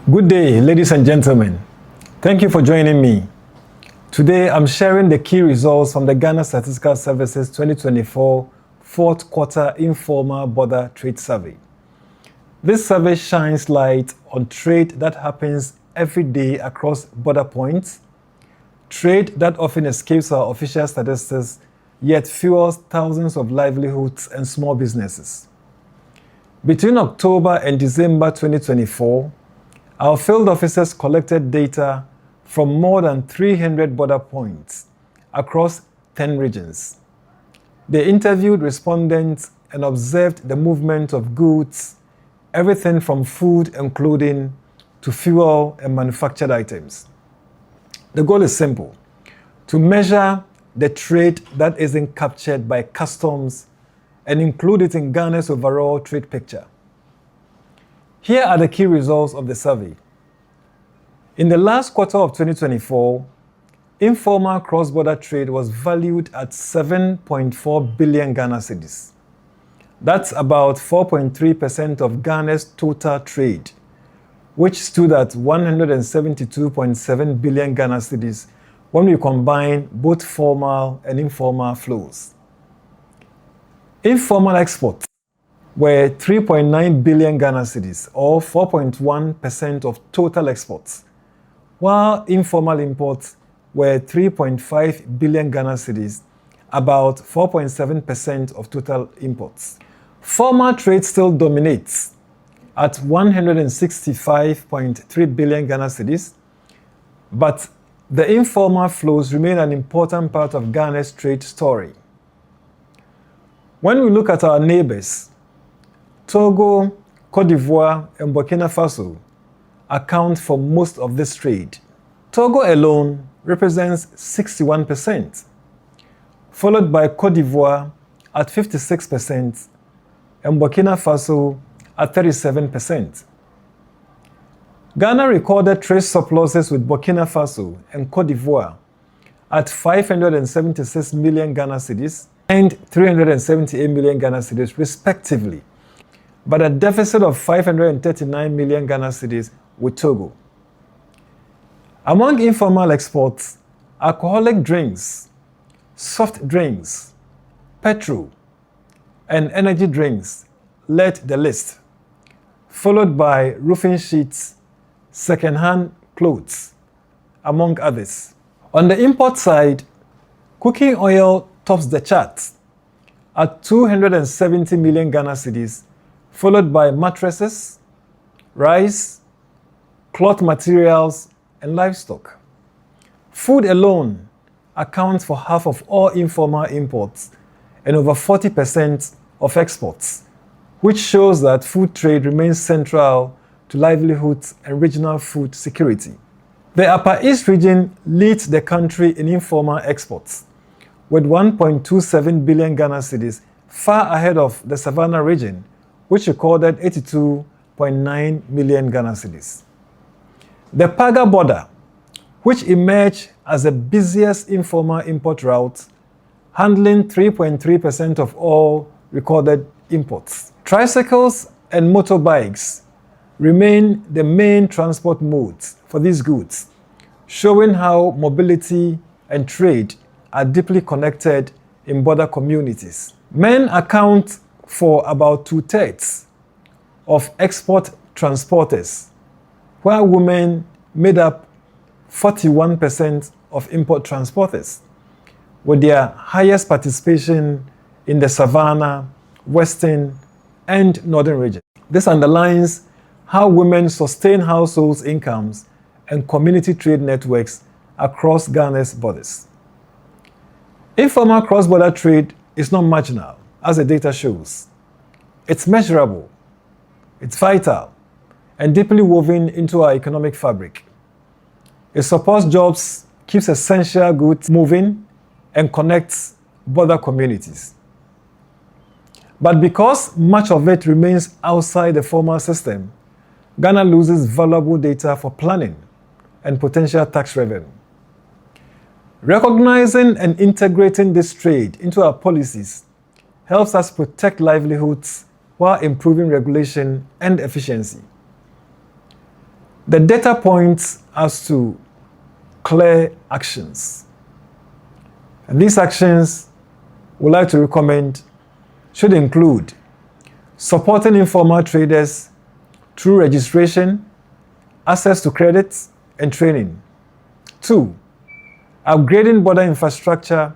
Good day, ladies and gentlemen. Thank you for joining me. Today, I'm sharing the key results from the Ghana Statistical Service's 2024 fourth quarter Informal Border Trade Survey. This survey shines light on trade that happens every day across border points, trade that often escapes our official statistics, yet fuels thousands of livelihoods and small businesses. Between October and December 2024, our field officers collected data from more than 300 border points across 10 regions. They interviewed respondents and observed the movement of goods, everything from food and clothing to fuel and manufactured items. The goal is simple: to measure the trade that isn't captured by customs and include it in Ghana's overall trade picture. Here are the key results of the survey. In the last quarter of 2024, informal cross-border trade was valued at 7.4 billion Ghana cedis. That's about 4.3% of Ghana's total trade, which stood at 172.7 billion Ghana cedis when we combine both formal and informal flows. Informal exports were 3.9 billion Ghana cedis, or 4.1% of total exports, while informal imports were 3.5 billion Ghana cedis, about 4.7% of total imports. Formal trade still dominates at 165.3 billion Ghana cedis, but the informal flows remain an important part of Ghana's trade story. When we look at our neighbors, Togo, Côte d'Ivoire, and Burkina Faso account for most of this trade. Togo alone represents 61%, followed by Côte d'Ivoire at 56% and Burkina Faso at 37%. Ghana recorded trade surpluses with Burkina Faso and Côte d'Ivoire at 576 million Ghana cedis and 378 million Ghana cedis respectively, but a deficit of 539 million Ghana cedis with Togo. Among informal exports, alcoholic drinks, soft drinks, petrol, and energy drinks led the list, followed by roofing sheets, second-hand clothes, among others. On the import side, cooking oil tops the chart at 270 million Ghana cedis, followed by mattresses, rice, cloth materials, and livestock. Food alone accounts for half of all informal imports and over 40% of exports, which shows that food trade remains central to livelihoods and regional food security. The Upper East region leads the country in informal exports, with 1.27 billion Ghana cedis, far ahead of the Savannah region, which recorded 82.9 million Ghana cedis. The Paga border, which emerged as the busiest informal import route, handling 3.3% of all recorded imports. Tricycles and motorbikes remain the main transport modes for these goods, showing how mobility and trade are deeply connected in border communities. Men account for about 2/3 of export transporters, while women made up 41% of import transporters, with their highest participation in the Savannah, Western, and Northern regions. This underlines how women sustain households' incomes and community trade networks across Ghana's borders. Informal cross-border trade is not marginal, as the data shows. It's measurable, it's vital, and deeply woven into our economic fabric. It supports jobs, keeps essential goods moving, and connects border communities. But because much of it remains outside the formal system, Ghana loses valuable data for planning and potential tax revenue. Recognizing and integrating this trade into our policies helps us protect livelihoods while improving regulation and efficiency. The data points us to clear actions. And these actions we'd like to recommend should include supporting informal traders through registration, access to credit, and training. 2, upgrading border infrastructure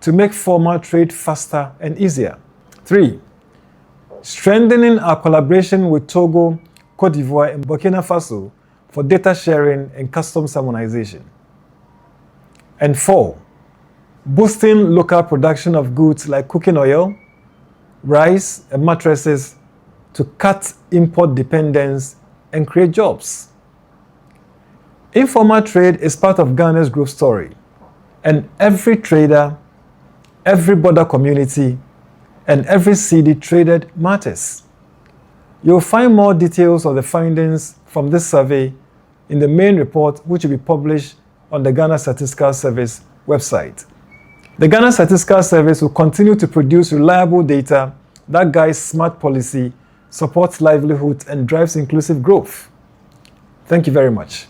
to make formal trade faster and easier. 3, strengthening our collaboration with Togo, Cote d'Ivoire, and Burkina Faso for data sharing and customs harmonization. And 4, boosting local production of goods like cooking oil, rice, and mattresses to cut import dependence and create jobs. Informal trade is part of Ghana's growth story, and every trader, every border community, and every cedi traded matters. You'll find more details of the findings from this survey in the main report, which will be published on the Ghana Statistical Service website. The Ghana Statistical Service will continue to produce reliable data that guides smart policy, supports livelihoods, and drives inclusive growth. Thank you very much.